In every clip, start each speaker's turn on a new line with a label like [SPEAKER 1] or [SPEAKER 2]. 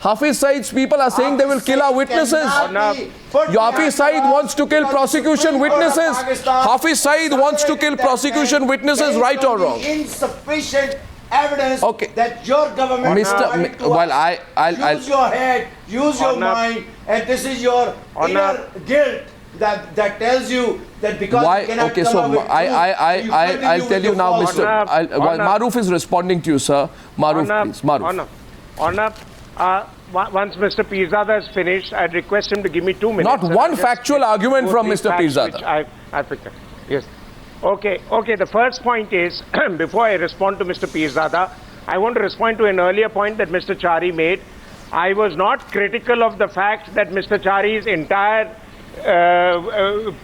[SPEAKER 1] Hafiz Said's people are saying they will kill our witnesses. Hafiz Said wants to kill prosecution witnesses. Hafiz Said wants to kill prosecution witnesses, right or wrong?
[SPEAKER 2] Insufficient evidence that your government
[SPEAKER 1] I'll
[SPEAKER 2] use your head, use your mind, and this is your inner guilt that tells you that because
[SPEAKER 1] why?
[SPEAKER 2] You cannot
[SPEAKER 1] Okay,
[SPEAKER 2] come
[SPEAKER 1] so
[SPEAKER 2] up with
[SPEAKER 1] I'll tell you now, Mr. Maroof is responding to you, sir. Maroof, please. Maroof.
[SPEAKER 3] Once Mr. Peerzada is finished, I'd request him to give me 2 minutes.
[SPEAKER 1] Not one factual argument from Mr. Peerzada.
[SPEAKER 3] I picked up. Yes. Okay. The first point is, before I respond to Mr. Peerzada, I want to respond to an earlier point that Mr. Chari made. I was not critical of the fact that Mr. Chari's entire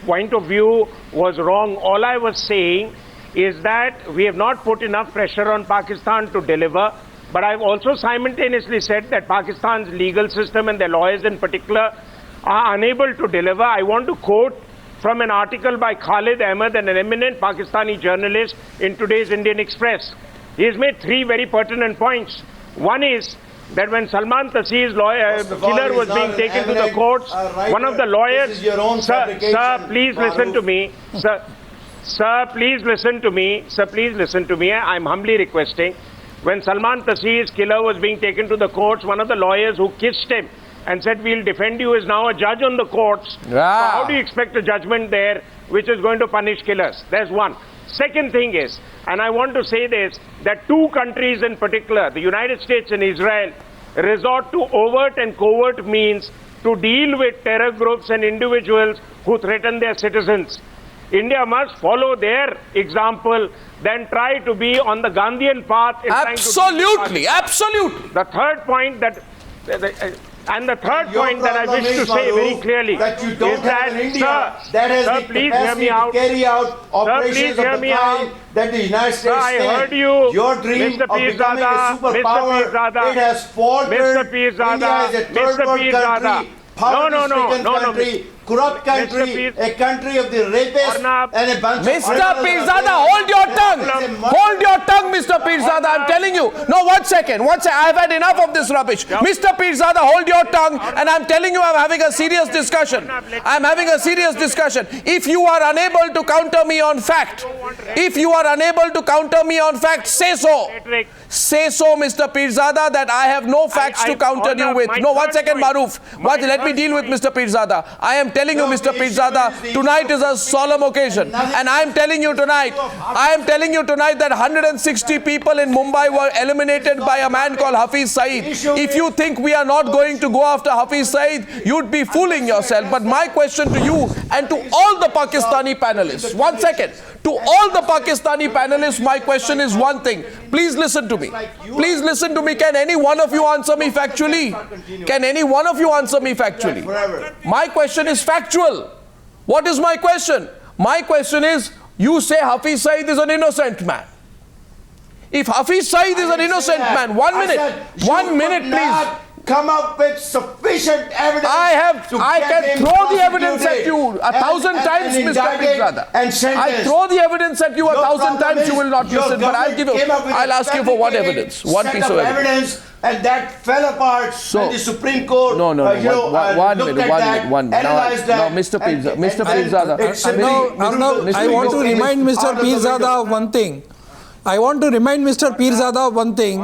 [SPEAKER 3] point of view was wrong. All I was saying is that we have not put enough pressure on Pakistan to deliver. But I've also simultaneously said that Pakistan's legal system and their lawyers in particular are unable to deliver. I want to quote from an article by Khalid Ahmed, an eminent Pakistani journalist in today's Indian Express. He has made 3 very pertinent points. One is that when Salman Taseer's killer was being taken to the courts, one of the lawyers... Sir, please listen to me. Sir, please listen to me. Sir, please listen to me. I'm humbly requesting. When Salman Taseer's killer was being taken to the courts, one of the lawyers who kissed him and said, "We'll defend you," is now a judge on the courts. So how do you expect a judgment there which is going to punish killers? There's one. Second thing is, and I want to say this, that 2 countries in particular, the United States and Israel, resort to overt and covert means to deal with terror groups and individuals who threaten their citizens. India must follow their example, then try to be on the Gandhian path.
[SPEAKER 1] Absolutely.
[SPEAKER 3] The third point that, I wish to say very clearly
[SPEAKER 2] that you don't
[SPEAKER 3] is that,
[SPEAKER 2] have in India that has the
[SPEAKER 3] please hear me
[SPEAKER 2] capacity
[SPEAKER 3] out.
[SPEAKER 2] to carry out operations of the kind that the United States
[SPEAKER 3] I heard you.
[SPEAKER 2] Your dream
[SPEAKER 3] Mr.
[SPEAKER 2] of becoming a superpower,
[SPEAKER 3] Mr. Peerzada,
[SPEAKER 2] it has faltered.
[SPEAKER 3] Mr. Peerzada,
[SPEAKER 2] India is a third world country, poverty-stricken country, corrupt country, a country of the rapists,
[SPEAKER 3] Arnab,
[SPEAKER 2] and a bunch
[SPEAKER 1] Mr.
[SPEAKER 2] of...
[SPEAKER 1] Peerzada, hold your tongue. Hold your tongue, Mr. Peerzada. I'm telling you. No, 1 second. I've had enough of this rubbish. Mr. Peerzada, hold your tongue. And I'm telling you, I'm having a serious discussion. I'm having a serious discussion. If you are unable to counter me on fact, say so. Say so, Mr. Peerzada, that I have no facts to counter you with. No, 1 second, Maroof. Let me deal with Mr. Peerzada. I am telling you, Mr. Peerzada, tonight is a solemn occasion. And I am telling you tonight that 160 people in Mumbai were eliminated by a man called Hafiz Said. If you think we are not going to go after Hafiz Said, you'd be fooling yourself. But my question to you and to all the Pakistani panelists, 1 second, to all the Pakistani panelists, my question is one thing. Please listen to me. Please listen to me. Can any one of you answer me factually? Can any one of you answer me factually? My question is factual. What is my question? My question is, you say Hafiz Said is an innocent man. If Hafiz Said is an innocent man, 1 minute, please.
[SPEAKER 2] Come up with sufficient evidence.
[SPEAKER 1] I can throw the evidence at you 1,000 times, Mr. Peerzada. I throw the evidence at you 1,000 times, you will not listen. But I'll ask you for what evidence? One piece of evidence.
[SPEAKER 2] And that fell apart. And the Supreme Court.
[SPEAKER 1] One minute. Now, Mr. Peerzada.
[SPEAKER 4] I want to remind Mr. Peerzada of one thing.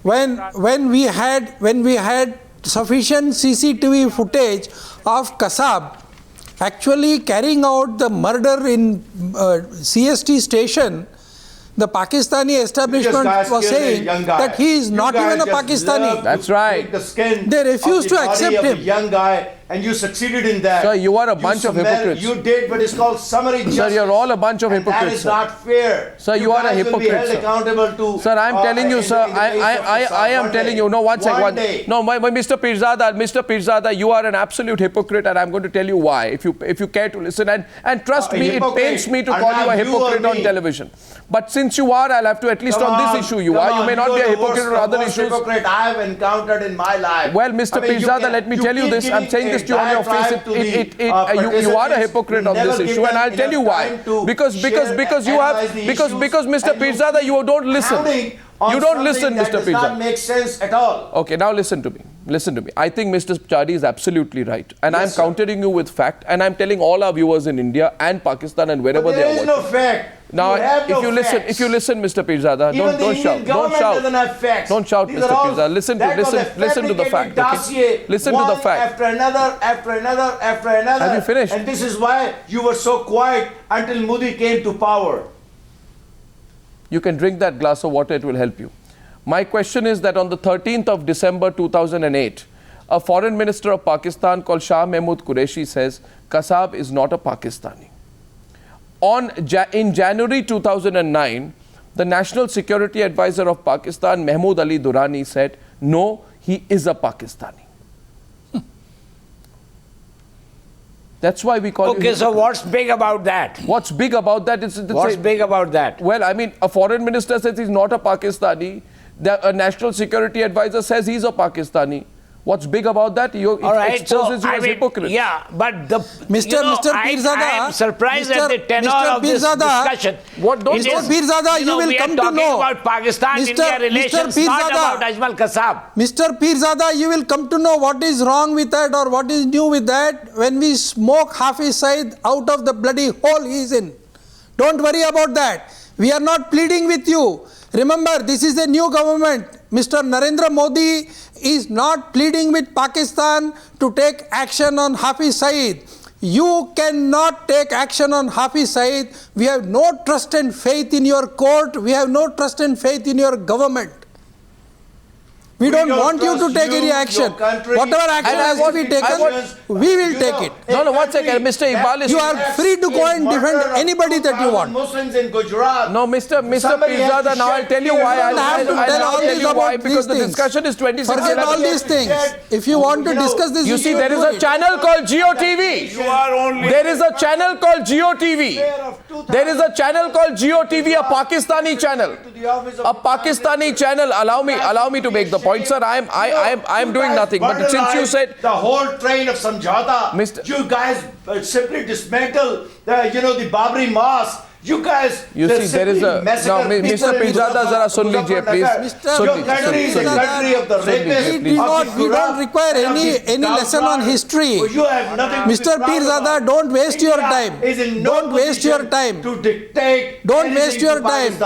[SPEAKER 4] When we had sufficient CCTV footage of Kasab actually carrying out the murder in CST station, the Pakistani establishment was saying that he is not even a Pakistani.
[SPEAKER 1] That's right.
[SPEAKER 4] They refused to accept him.
[SPEAKER 2] Young guy, and you succeeded in that.
[SPEAKER 1] Sir, you are a bunch of hypocrites.
[SPEAKER 2] You did what is called summary justice.
[SPEAKER 1] Sir, you're all a bunch of hypocrites.
[SPEAKER 2] That is not fair.
[SPEAKER 1] Sir, you are a hypocrite, sir.
[SPEAKER 2] Accountable to,
[SPEAKER 1] sir, I'm telling you, sir. I am telling you. No, 1 second. No, Mr. Peerzada, you are an absolute hypocrite, and I'm going to tell you why. If you care to listen, and trust me, it pains me to call you a hypocrite on television. But since you are, I'll have to at least on this issue you are. You may not be a hypocrite on other issues.
[SPEAKER 2] Hypocrite I have encountered in my life.
[SPEAKER 1] Well, Mr. Peerzada, let me tell you this. I'm saying this to you on your face. You are a hypocrite on this issue, and I'll tell you why. Because Mr. Peerzada, you don't listen. You don't listen, Mr. Peerzada.
[SPEAKER 2] Does not make sense at all.
[SPEAKER 1] Okay, now listen to me. Listen to me. I think Mr. Chari is absolutely right. And I'm countering you with fact. And I'm telling all our viewers in India and Pakistan and wherever they are watching.
[SPEAKER 2] There is no fact.
[SPEAKER 1] Now, if you listen, Mr. Peerzada, don't shout. Don't shout. Don't shout, Mr. Peerzada. Listen to the fact. Okay? Listen to the fact.
[SPEAKER 2] After another.
[SPEAKER 1] Have you finished?
[SPEAKER 2] And this is why you were so quiet until Modi came to power.
[SPEAKER 1] You can drink that glass of water, it will help you. My question is that on the 13th of December 2008, a foreign minister of Pakistan called Shah Mahmood Qureshi says, Kasab is not a Pakistani. In January 2009, the National Security Advisor of Pakistan, Mahmood Ali Durrani, said, no, he is a Pakistani. That's why we call
[SPEAKER 5] Okay, so what's big about that?
[SPEAKER 1] What's big about that?
[SPEAKER 5] What's big about that?
[SPEAKER 1] Well, I mean, a foreign minister says he's not a Pakistani. A national security advisor says he's a Pakistani. What's big about that? It exposes you as hypocrite.
[SPEAKER 5] Yeah, but the
[SPEAKER 4] Mr. Peerzada,
[SPEAKER 5] I am surprised at the tenor of this discussion.
[SPEAKER 4] Mr. Peerzada, you will come to know.
[SPEAKER 5] We are talking about Pakistan-India relations, not about Ajmal Kasab.
[SPEAKER 4] Mr. Peerzada, you will come to know what is wrong with that or what is new with that when we smoke Hafiz Syed out of the bloody hole he is in. Don't worry about that. We are not pleading with you. Remember, this is a new government. Mr. Narendra Modi is not pleading with Pakistan to take action on Hafiz Syed. You cannot take action on Hafiz Syed. We have no trust and faith in your court. We have no trust and faith in your government. We don't want you to take any action. Whatever action has to be taken, we will take it.
[SPEAKER 1] No, 1 second. Mr. Iqbal is...
[SPEAKER 4] You are free to go and defend anybody that you want.
[SPEAKER 2] Muslims in Gujarat.
[SPEAKER 1] No, Mr. Peerzada, now I'll tell you why. I'll tell you why, because the discussion is 26.
[SPEAKER 4] Forget all these things. If you want to discuss this,
[SPEAKER 1] you see, there is a channel called GeoTV. There is a channel called GeoTV. There is a channel called GeoTV, a Pakistani channel. A Pakistani channel. Allow me to make the point, sir. I am doing nothing. But since you said
[SPEAKER 2] the whole train of Samjhauta, you guys simply dismantle the Babri Mosque. You guys,
[SPEAKER 1] you see, there is a... Now, Mr. Peerzada, zara sun lijiye, please.
[SPEAKER 2] Your country is the country of the rapists.
[SPEAKER 4] We don't require any lesson on history. Mr. Peerzada, don't waste your time. Don't waste your time.
[SPEAKER 2] To dictate.
[SPEAKER 4] Don't waste your time.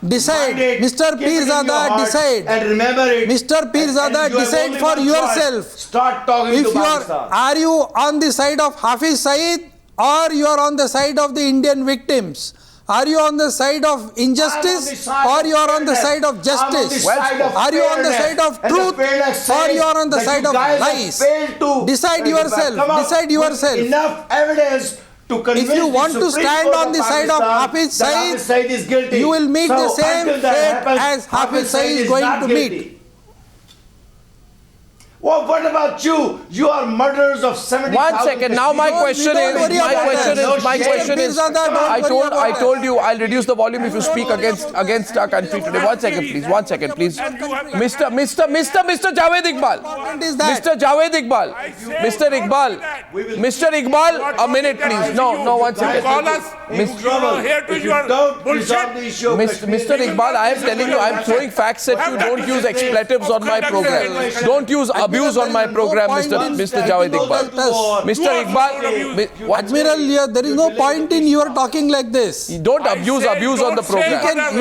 [SPEAKER 4] Decide. Mr. Peerzada, decide.
[SPEAKER 2] And remember it.
[SPEAKER 4] Mr. Peerzada, decide for yourself.
[SPEAKER 2] Start talking to Pakistan.
[SPEAKER 4] Are you on the side of Hafiz Syed or you are on the side of the Indian victims? Are you on the side of injustice or you are on the side of justice? Are you on the side of truth or you are on the side of lies? Decide yourself. Decide yourself.
[SPEAKER 2] Enough evidence to convince
[SPEAKER 4] if you want to stand on the side of Hafiz Syed, you will meet the same fate as Hafiz Syed is going to meet.
[SPEAKER 2] Well, what about you? You are murderers of 70,000.
[SPEAKER 1] 1 second. Now my question is, I told you I'll reduce the volume if you speak against our country today. 1 second, please. 1 second, please. Mr. Javed Iqbal. Mr. Iqbal, a minute, please. No, 1 second.
[SPEAKER 6] Call us.
[SPEAKER 1] Mr. Iqbal, I am telling you, I am throwing facts at you. Don't use expletives on my program. Don't use abuse on my program, Mr. Javed Iqbal. Mr. Iqbal,
[SPEAKER 4] Admiral, there is no point in your talking like this.
[SPEAKER 1] Don't abuse on the program.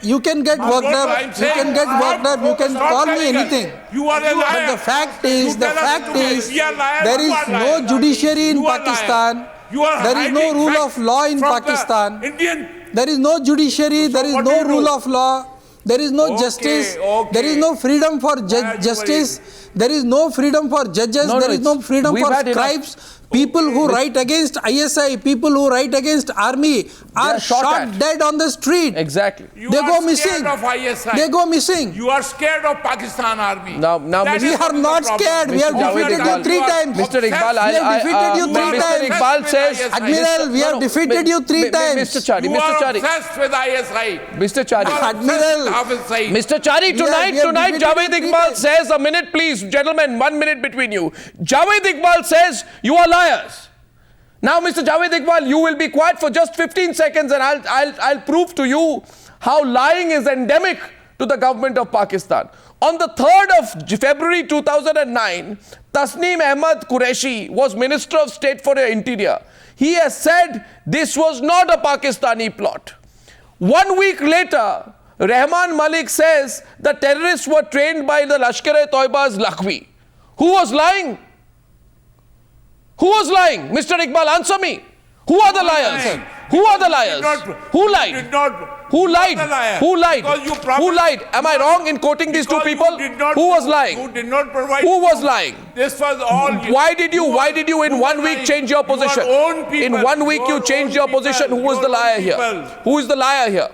[SPEAKER 4] You can get worked up. You can call me anything.
[SPEAKER 6] You are a liar.
[SPEAKER 4] But the fact is, there is no judiciary in Pakistan. There is no rule of law in Pakistan. There is no judiciary. There is no rule of law. There is no justice. There is no freedom for justice. There is no freedom for judges. There is no freedom for scribes. People who write against ISI, people who write against army are shot dead on the street.
[SPEAKER 1] Exactly.
[SPEAKER 6] They go missing.
[SPEAKER 4] They go missing.
[SPEAKER 6] You are scared of Pakistan army.
[SPEAKER 1] Now
[SPEAKER 4] we are not scared. We have defeated you 3 times.
[SPEAKER 1] Mr. Iqbal,
[SPEAKER 4] we have defeated you 3 times.
[SPEAKER 1] Mr. Iqbal says,
[SPEAKER 4] Admiral, we have defeated you 3 times.
[SPEAKER 1] Mr. Chari,
[SPEAKER 6] you are obsessed with ISI.
[SPEAKER 1] Mr. Chari.
[SPEAKER 4] Admiral.
[SPEAKER 1] Mr. Chari, tonight Javed Iqbal says, a minute please, gentlemen, 1 minute between you. Javed Iqbal says, you are liars. Now, Mr. Javed Iqbal, you will be quiet for just 15 seconds and I'll prove to you how lying is endemic to the government of Pakistan. On the 3rd of February 2009, Tasneem Ahmad Qureshi was Minister of State for the Interior. He has said this was not a Pakistani plot. 1 week later, Rahman Malik says the terrorists were trained by the Lashkar-e-Toiba's Naqvi. Who was lying? Who was lying? Mr. Iqbal, answer me. Who are the liars? Who are the liars? Who lied? Who lied? Who lied? Who lied? Am I wrong in quoting these two people? Who was lying?
[SPEAKER 6] You did not provide.
[SPEAKER 1] Who was lying?
[SPEAKER 6] This was all.
[SPEAKER 1] Why did you in 1 week change your position? In 1 week you changed your position. Who is the liar here? Who is the liar here?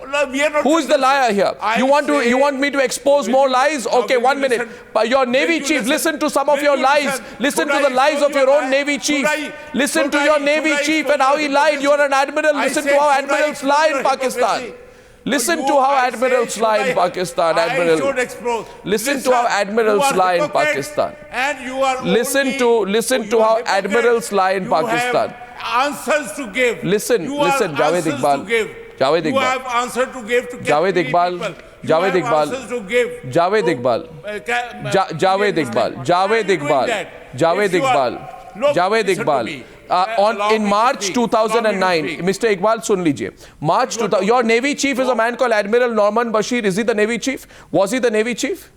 [SPEAKER 1] Who is the liar here? You want me to expose more lies? Okay, 1 minute. Your Navy chief, listen to some of your lies. Listen to the lies of your own Navy chief. Listen to your Navy chief and how he lied. You are an admiral. Listen to how admirals lie in Pakistan. Listen to how admirals lie in Pakistan, Admiral. Listen to how admirals lie in Pakistan.
[SPEAKER 6] And you are
[SPEAKER 1] listen to how admirals lie in Pakistan.
[SPEAKER 6] Answers to give.
[SPEAKER 1] Listen, Javed Iqbal. Javed Iqbal.
[SPEAKER 6] You have answer to give to
[SPEAKER 1] Javed Iqbal. Javed Iqbal. Javed Iqbal. Javed Iqbal. Javed Iqbal. Javed Iqbal. Javed Iqbal. In March 2009, Mr. Iqbal, sun lijiye. March 2000, your Navy chief is a man called Admiral Norman Bashir. Is he the Navy chief? Was he the Navy chief?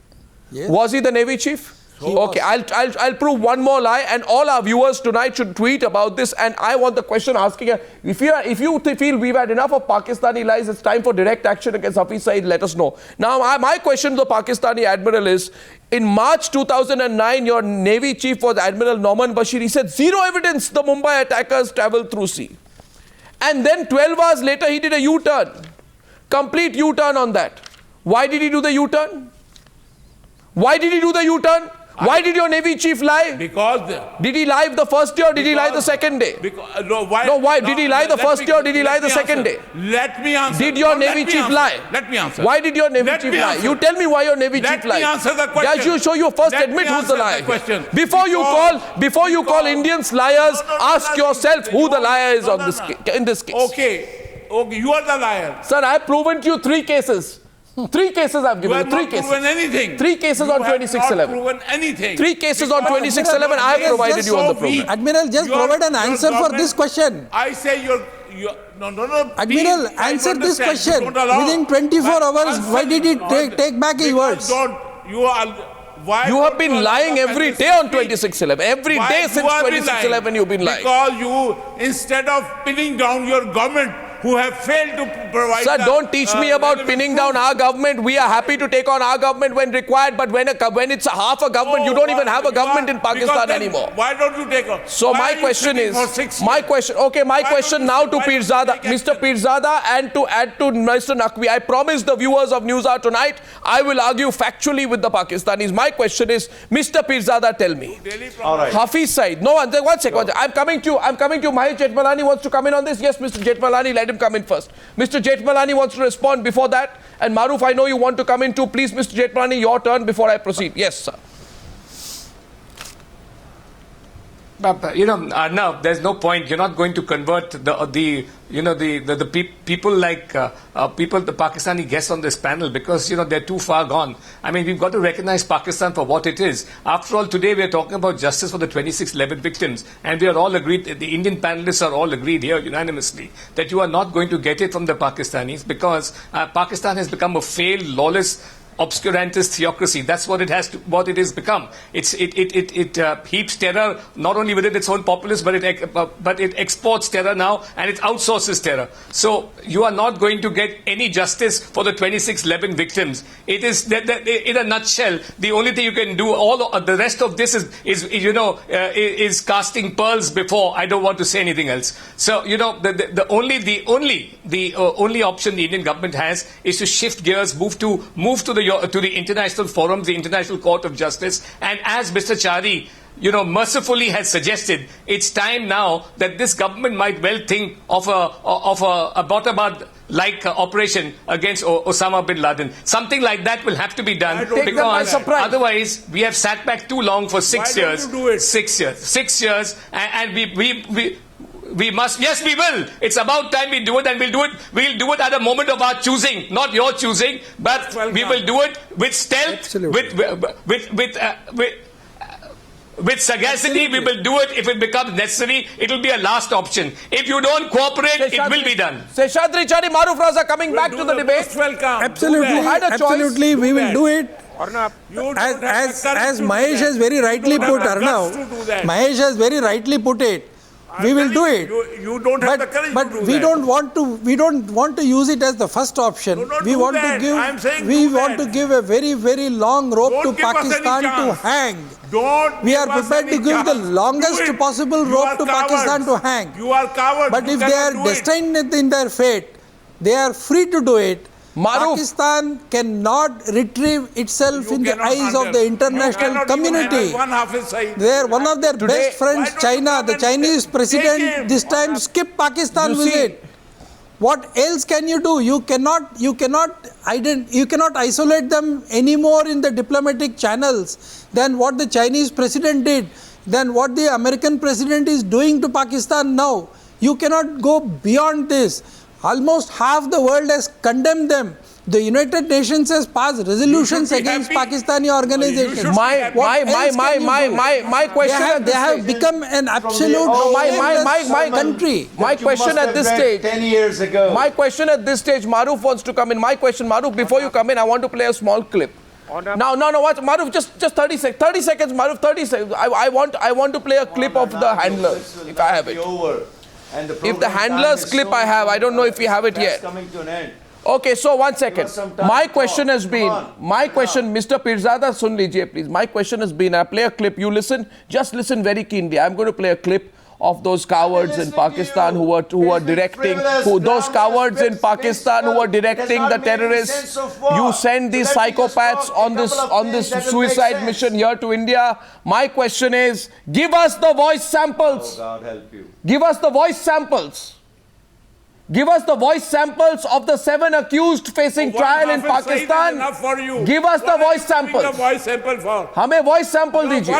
[SPEAKER 4] Yes.
[SPEAKER 1] Was he the Navy chief? Okay, I'll prove one more lie, and all our viewers tonight should tweet about this. And I want the question asking: if you feel we've had enough of Pakistani lies, it's time for direct action against Hafiz Syed. Let us know. Now, my question to the Pakistani Admiral is: in March 2009, your Navy chief was Admiral Norman Bashir. He said zero evidence the Mumbai attackers traveled through sea, and then 12 hours later he did a U-turn, complete U-turn on that. Why did he do the U-turn? Why did he do the U-turn? Why did your Navy chief lie?
[SPEAKER 6] Because
[SPEAKER 1] did he lie the first day or did he lie the second day? Why did he lie the first day or did he lie the second day?
[SPEAKER 6] Let me answer.
[SPEAKER 1] Did your Navy chief lie?
[SPEAKER 6] Let me answer.
[SPEAKER 1] Why did your Navy chief lie? You tell me why your Navy chief lied.
[SPEAKER 6] Let me answer the question.
[SPEAKER 1] Yes, you first admit who's the liar. Before you call Indians liars, ask yourself who the liar is in this case.
[SPEAKER 6] Okay, you are the liar.
[SPEAKER 1] Sir, I have proven to you 3 cases. 3 cases I've given you. 3 cases.
[SPEAKER 6] Proven anything.
[SPEAKER 1] 3 cases on 26/11.
[SPEAKER 6] Not proven anything.
[SPEAKER 1] 3 cases on 26/11. I have provided you on the program.
[SPEAKER 4] Admiral, just provide an answer for this question.
[SPEAKER 6] I say no.
[SPEAKER 4] Admiral, answer this question. Within 24 hours, why did he take back his words?
[SPEAKER 1] You have been lying every day on 26/11. Every day since 26/11 you've been lying.
[SPEAKER 6] Because you, instead of pinning down your government, who have failed to provide.
[SPEAKER 1] Sir, don't teach me about pinning down our government. We are happy to take on our government when required, but when it's a half a government, you don't even have a government in Pakistan anymore.
[SPEAKER 6] Why don't you take on?
[SPEAKER 1] So my question is, my question now to Peerzada, Mr. Peerzada, and to add to Mr. Naqvi. I promise the viewers of Newshour tonight, I will argue factually with the Pakistanis. My question is, Mr. Peerzada, tell me.
[SPEAKER 6] All right.
[SPEAKER 1] Hafiz Syed. No, one second. I'm coming to you. Mahesh Jethmalani wants to come in on this. Yes, Mr. Jethmalani, let him come in first. Mr. Jethmalani wants to respond before that. And Maroof, I know you want to come in too. Please, Mr. Jethmalani, your turn before I proceed. Yes, sir.
[SPEAKER 5] But, Arnab, there's no point. You're not going to convert the people like the Pakistani guests on this panel because, they're too far gone. I mean, we've got to recognize Pakistan for what it is. After all, today we're talking about justice for the 26/11 victims. And we are all agreed, the Indian panelists are all agreed here unanimously that you are not going to get it from the Pakistanis because Pakistan has become a failed, lawless, obscurantist theocracy. That's what it has become. It heaps terror not only within its own populace, but it exports terror now and it outsources terror. So you are not going to get any justice for the 26/11 victims. It is in a nutshell. The only thing you can do, the rest of this is casting pearls before. I don't want to say anything else. So the only option the Indian government has is to shift gears, move to the international forums, the International Court of Justice, and as Mr. Chari, mercifully has suggested, it's time now that this government might well think of a bottom-up-like operation against Osama bin Laden. Something like that will have to be done because otherwise we have sat back too long for 6 years. 6 years, and we We must, yes, we will. It's about time we do it, and we'll do it at a moment of our choosing, not your choosing, but we will do it with stealth, with sagacity. We will do it if it becomes necessary. It will be a last option. If you don't cooperate, it will be done.
[SPEAKER 1] Sheshadri, Chari, Maroof, Raza, coming back to the debate.
[SPEAKER 4] Absolutely, we will do it.
[SPEAKER 3] Arnab,
[SPEAKER 4] As Mahesh has very rightly put, Arnab, Mahesh has very rightly put it. We will do it.
[SPEAKER 6] You don't have the courage
[SPEAKER 4] but
[SPEAKER 6] to do
[SPEAKER 4] we
[SPEAKER 6] that.
[SPEAKER 4] don't want to use it as the first option. We want to give a very, very long rope to Pakistan to hang. We are prepared to give the longest possible rope to Pakistan to hang.
[SPEAKER 6] You are cowards.
[SPEAKER 4] But if they are destined in their fate, they are free to do it.
[SPEAKER 1] Maroof.
[SPEAKER 4] Pakistan cannot retrieve itself in the eyes of the international community. They are one of their best friends, China. The Chinese president this time skipped Pakistan visit. What else can you do? You cannot isolate them anymore in the diplomatic channels than what the Chinese president did, than what the American president is doing to Pakistan now. You cannot go beyond this. Almost half the world has condemned them. The United Nations has passed resolutions against Pakistani organizations.
[SPEAKER 1] My question
[SPEAKER 4] they have become an absolute country.
[SPEAKER 1] My question at this stage.
[SPEAKER 2] 10 years ago.
[SPEAKER 1] My question at this stage, Maroof wants to come in. My question, Maroof, before you come in, I want to play a small clip. No, watch, Maroof, just 30 seconds. 30 seconds, Maroof, 30 seconds. I want to play a clip of the handlers, if I have it. If the handlers clip I have, I don't know if we have it yet.
[SPEAKER 2] Coming to an end.
[SPEAKER 1] Okay, so 1 second. My question has been, Mr. Peerzada, sun lijiye please. My question has been, I play a clip, you listen, just listen very keenly. I'm going to play a clip of those cowards in Pakistan who are directing, those cowards in Pakistan who are directing the terrorists. You send these psychopaths on this suicide mission here to India. My question is, give us the voice samples.
[SPEAKER 2] God help you.
[SPEAKER 1] Give us the voice samples. Give us the voice samples of the 7 accused facing trial in Pakistan. Give us the voice samples. हमें voice sample दीजिए.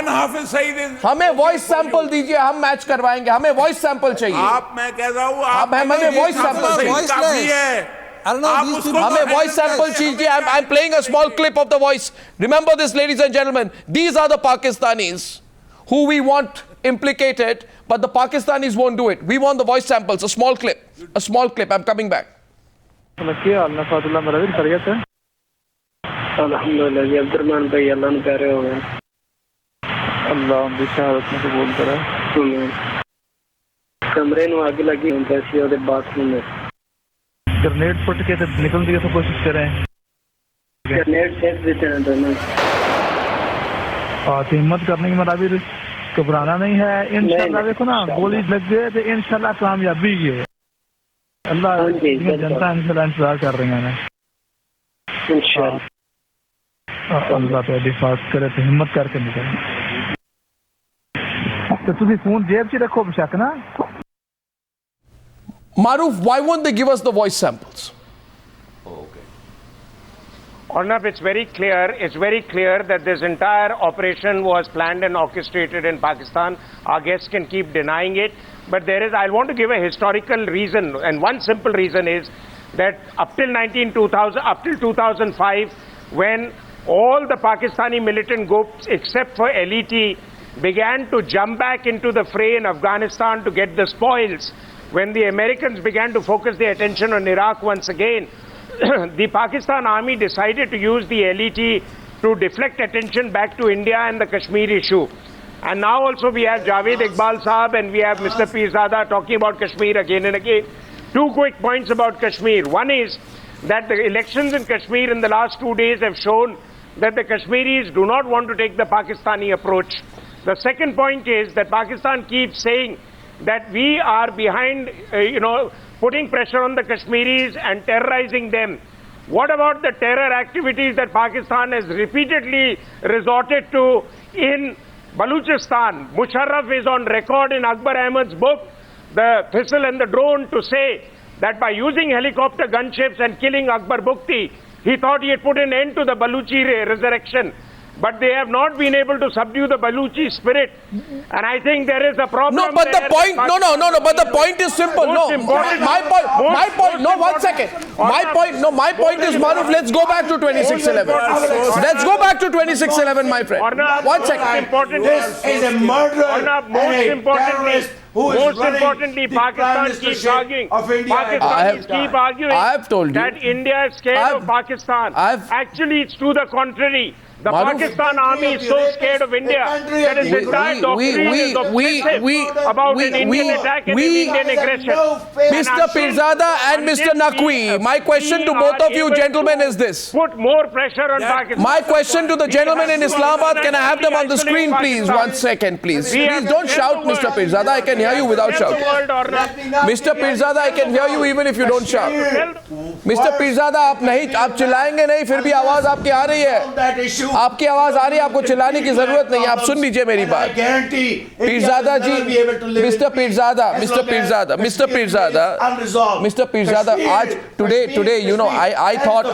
[SPEAKER 1] हमें voice sample दीजिए. हम match करवाएंगे. हमें voice sample चाहिए.
[SPEAKER 6] मैं कह रहा हूँ
[SPEAKER 1] हमें voice sample चाहिए. हमें voice sample चाहिए. I'm playing a small clip of the voice. Remember this, ladies and gentlemen. These are the Pakistanis who we want implicated, but the Pakistanis won't do it. We want the voice samples, a small clip. A small clip. I'm coming back.
[SPEAKER 7] कमरे ਨੂੰ ਅੱਗ ਲੱਗੀ ਹੁੰਦਾ ਸੀ ਉਹਦੇ bathroom ਵਿੱਚ grenade ਫੁੱਟ ਕੇ ਤੇ ਨਿਕਲਣ ਦੀ ਕੋਸ਼ਿਸ਼ ਕਰ ਰਹੇ हैं ਗ੍ਰੇਨੇਡ फेंक देते हैं दोनों और हिम्मत करने की मतलब अभी घबराना नहीं है इंशाल्लाह देखो ना गोली लग गए तो इंशाल्लाह कामयाबी है अल्लाह जनता इंशाल्लाह इंतजार कर रही है इंशाल्लाह अल्लाह पे दिफात करे तो हिम्मत करके निकले तो तुझे फोन जेब च रखो बेशक ना
[SPEAKER 1] Maroof, why won't they give us the voice samples?
[SPEAKER 3] Arnab, it's very clear that this entire operation was planned and orchestrated in Pakistan. Our guests can keep denying it, but I want to give a historical reason, and one simple reason is that up till 2005, when all the Pakistani militant groups except for LET began to jump back into the fray in Afghanistan to get the spoils, when the Americans began to focus their attention on Iraq once again, the Pakistan army decided to use the LET to deflect attention back to India and the Kashmir issue. And now also we have Javed Iqbal Saab and we have Mr. Peerzada talking about Kashmir again and again. 2 quick points about Kashmir. One is that the elections in Kashmir in the last 2 days have shown that the Kashmiris do not want to take the Pakistani approach. The second point is that Pakistan keeps saying that we are behind, putting pressure on the Kashmiris and terrorizing them. What about the terror activities that Pakistan has repeatedly resorted to in Baluchistan? Musharraf is on record in Akbar Ahmed's book, The Thistle and the Drone, to say that by using helicopter gunships and killing Akbar Bukti, he thought he had put an end to the Baluchi resurrection. but they have not been able to subdue the Baluchi spirit. And I think there is a problem.
[SPEAKER 1] No, but the point, but the point is simple. No, my point, no, 1 second. My point is, Maroof, let's go back to 2611. Let's go back to 2611, my friend. 1 second.
[SPEAKER 2] This is a murderer and a terrorist who is running the Prime Ministership of India.
[SPEAKER 3] Pakistanis keep arguing
[SPEAKER 1] I have told you
[SPEAKER 3] that India is scared of Pakistan. Actually, it's to the contrary. The
[SPEAKER 1] Maroof,
[SPEAKER 3] Pakistan army is so scared of India that its entire doctrine is offensive about an Indian attack and an Indian aggression.
[SPEAKER 1] Mr. Peerzada and Mr. Naqvi, my question to both of you gentlemen is this.
[SPEAKER 3] Put more pressure on Pakistan.
[SPEAKER 1] My question to the gentleman in Islamabad, can I have them on the screen, please? 1 second, please. Please don't shout, Mr. Peerzada. I can hear you without shouting. Mr. Peerzada, I can hear you even if you don't shout. Mr. Peerzada, आप चिल्लाएंगे नहीं, फिर भी आवाज आपकी आ रही है. आपकी आवाज आ रही है, आपको चिल्लाने की जरूरत नहीं है, आप सुन लीजिए मेरी बात. पीरजादा जी, मिस्टर Peerzada, आज today, you know, I thought,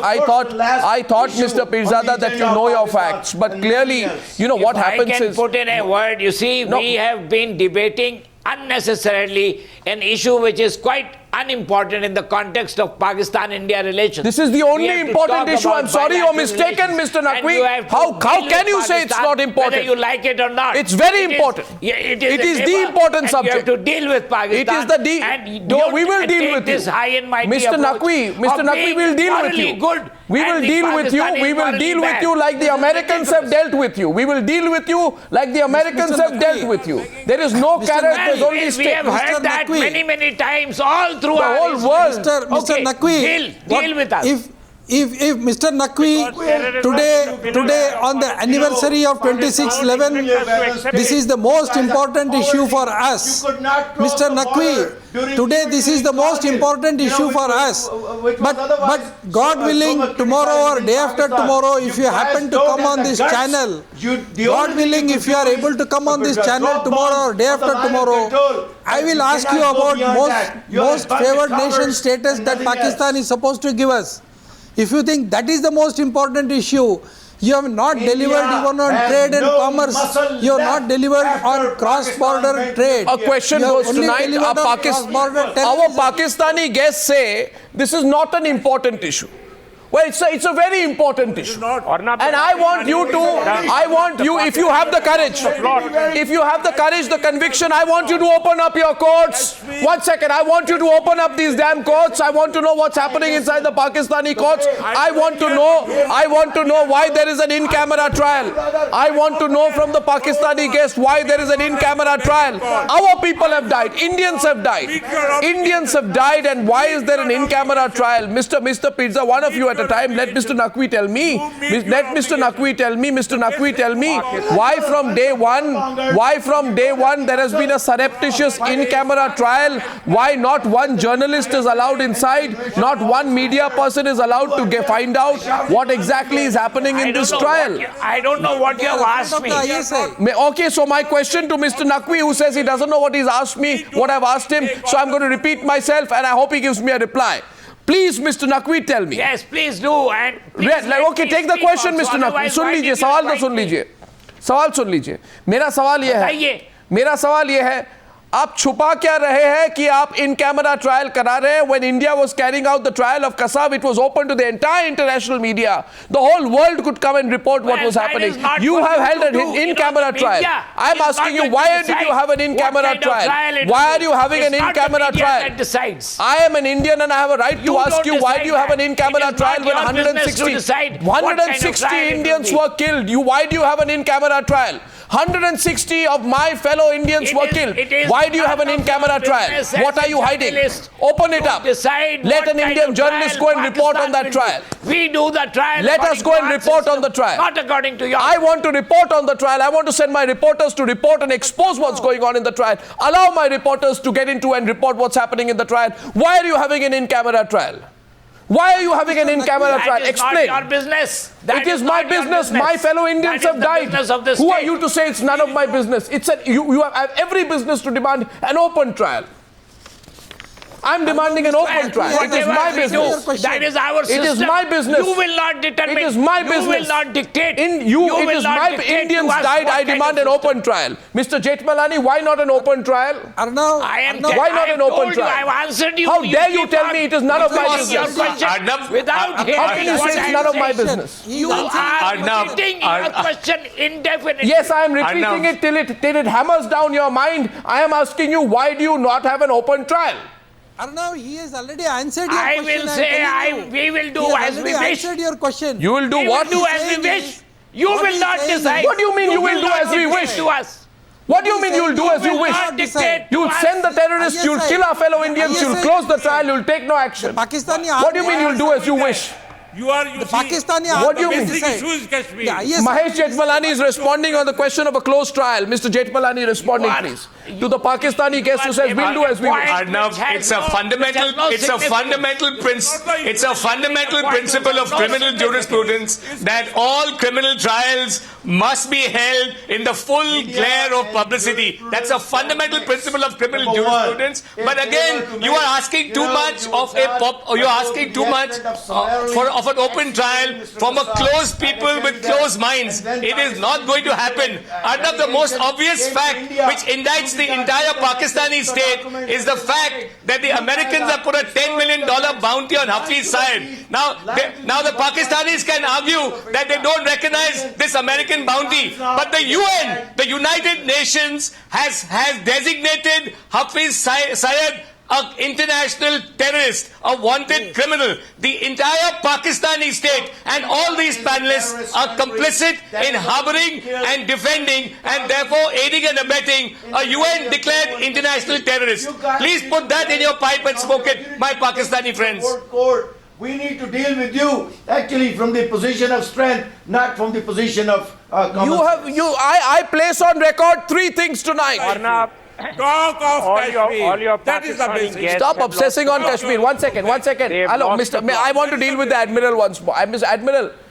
[SPEAKER 1] Mr. Peerzada, that you know your facts, but clearly, you know what happens is.
[SPEAKER 8] I can put in a word. You see, we have been debating unnecessarily an issue which is quite unimportant in the context of Pakistan-India relations.
[SPEAKER 1] This is the only important issue. I'm sorry you're mistaken, Mr. Naqvi. How can you say it's not important?
[SPEAKER 8] Whether you like it or not.
[SPEAKER 1] It's very important.
[SPEAKER 8] It
[SPEAKER 1] is the important subject.
[SPEAKER 8] You have to deal with Pakistan.
[SPEAKER 1] It is the
[SPEAKER 8] and don't
[SPEAKER 1] we will deal with
[SPEAKER 8] this
[SPEAKER 1] you.
[SPEAKER 8] high and mighty
[SPEAKER 1] Mr. Naqvi will deal with you.
[SPEAKER 8] Good
[SPEAKER 1] we will deal with you. We will deal with you like the Americans have dealt with you. We will deal with you like the Americans have dealt with you. There is no carrot, there's only stick.
[SPEAKER 8] We have heard that many times all through
[SPEAKER 1] the whole world.
[SPEAKER 4] Mr. Naqvi,
[SPEAKER 8] deal with us.
[SPEAKER 4] If Mr. Naqvi today on the anniversary of 2611, this is the most important issue for us. Mr. Naqvi, today this is the most important issue for us. But God willing, tomorrow or day after tomorrow, if you happen to come on this channel, God willing, if you are able to come on this channel tomorrow or day after tomorrow, I will ask you about most favored nation status that Pakistan is supposed to give us. If you think that is the most important issue, you have not delivered even on trade and commerce. You have not delivered on cross-border trade.
[SPEAKER 1] A question goes tonight. Our Pakistani guests say this is not an important issue. Well, it's a very important issue. And I want you, if you have the courage, the conviction, I want you to open up your courts. 1 second, I want you to open up these damn courts. I want to know what's happening inside the Pakistani courts. I want to know why there is an in-camera trial. I want to know from the Pakistani guest why there is an in-camera trial. Our people have died. Indians have died. And why is there an in-camera trial? Mr. Peerzada, one of you at a time, let Mr. Naqvi tell me. Mr. Naqvi tell me why from day one there has been a surreptitious in-camera trial. Why not one journalist is allowed inside? Not one media person is allowed to find out what exactly is happening in this trial.
[SPEAKER 8] I don't know what you have asked me.
[SPEAKER 1] Okay, so my question to Mr. Naqvi, who says he doesn't know what he's asked me, what I've asked him, so I'm going to repeat myself and I hope he gives me a reply. Please, Mr. Naqvi, tell me.
[SPEAKER 8] Yes, please do. And
[SPEAKER 1] okay, take the question, Mr. Naqvi. सुन लीजिए, सवाल तो सुन लीजिए. मेरा सवाल ये है, आप छुपा क्या रहे हैं कि आप इन कैमरा ट्रायल करा रहे हैं? When India was carrying out the trial of Kasab, it was open to the entire international media. The whole world could come and report what was happening. You have held an in-camera trial. I'm asking you, why did you have an in-camera trial? Why are you having an in-camera trial? I am an Indian and I have a right to ask you, why do you have an in-camera trial when 160 Indians were killed? Why do you have an in-camera trial? 160 of my fellow Indians were killed. Why do you have an in-camera trial? What are you hiding? Open it up. Let an Indian journalist go and report on that trial.
[SPEAKER 8] We do the trial.
[SPEAKER 1] Let us go and report on the trial.
[SPEAKER 8] Not according to your...
[SPEAKER 1] I want to report on the trial. I want to send my reporters to report and expose what's going on in the trial. Allow my reporters to get into and report what's happening in the trial. Why are you having an in-camera trial? Why are you having an in-camera trial? Explain.
[SPEAKER 8] Not your business.
[SPEAKER 1] It is my business. My fellow Indians have died. Who are you to say it's none of my business? You have every business to demand an open trial. I'm demanding an open trial. It is my business.
[SPEAKER 8] That is our system.
[SPEAKER 1] It is my business.
[SPEAKER 8] You will not determine.
[SPEAKER 1] It is my business.
[SPEAKER 8] You will not dictate.
[SPEAKER 1] It is my Indians died. I demand an open trial. Mr. Jethmalani, why not an open trial?
[SPEAKER 4] Arnab,
[SPEAKER 1] Why not an open trial?
[SPEAKER 8] I have answered you.
[SPEAKER 1] How dare you tell me it is none of my business?
[SPEAKER 5] Arnab,
[SPEAKER 8] Without
[SPEAKER 1] How can you say it's none of my business?
[SPEAKER 8] You are repeating your question indefinitely.
[SPEAKER 1] Yes, I am repeating it till it hammers down your mind. I am asking you, why do you not have an open trial?
[SPEAKER 4] Arnab, he has already answered your
[SPEAKER 8] I
[SPEAKER 4] question.
[SPEAKER 8] will say, we will do as we wish.
[SPEAKER 4] Answered your question.
[SPEAKER 1] You will do
[SPEAKER 8] We
[SPEAKER 1] what?
[SPEAKER 8] will do as we wish. You will not decide.
[SPEAKER 1] What do you mean you will do as we wish?
[SPEAKER 8] To us.
[SPEAKER 1] What do you mean you will do as you
[SPEAKER 8] will
[SPEAKER 1] wish?
[SPEAKER 8] not dictate
[SPEAKER 1] You'll
[SPEAKER 8] to us.
[SPEAKER 1] send the terrorists, you'll kill our fellow Indians, you'll close the trial, you'll take no action.
[SPEAKER 4] Pakistani
[SPEAKER 1] What do you mean you'll do as you wish?
[SPEAKER 6] You are
[SPEAKER 4] The Pakistani
[SPEAKER 1] What do you mean?
[SPEAKER 6] basic issue is Kashmir.
[SPEAKER 1] Mahesh Jethmalani is responding on the question of a closed trial. Mr. Jethmalani responding, please. To the Pakistani guest who says we'll do as we wish.
[SPEAKER 5] Arnab, it's a fundamental principle of criminal jurisprudence that all criminal trials must be held in the full glare of publicity. That's a fundamental principle of criminal jurisprudence. But again, you are asking too much of an open trial from a closed people with closed minds. It is not going to happen. Arnab, the most obvious fact which indicts the entire Pakistani state is the fact that the Americans have put a $10 million bounty on Hafiz Syed. Now the Pakistanis can argue that they don't recognize this American bounty, but the UN, the United Nations, has designated Hafiz Syed an international terrorist, a wanted criminal. The entire Pakistani state and all these panelists are complicit in harboring and defending and therefore aiding and abetting a UN-declared international terrorist. Please put that in your pipe and smoke it, my Pakistani friends.
[SPEAKER 2] We need to deal with you actually from the position of strength, not from the position of
[SPEAKER 1] I place on record 3 things tonight.
[SPEAKER 3] Arnab,
[SPEAKER 6] Talk of Kashmir.
[SPEAKER 3] all your
[SPEAKER 6] That is the
[SPEAKER 3] Pakistani
[SPEAKER 6] basic.
[SPEAKER 3] guests
[SPEAKER 1] Stop
[SPEAKER 3] have
[SPEAKER 1] obsessing
[SPEAKER 3] lost
[SPEAKER 1] on Kashmir. One second. Hello,
[SPEAKER 3] lost
[SPEAKER 1] Mr. I want to deal with the Admiral once more. Mr. Admiral,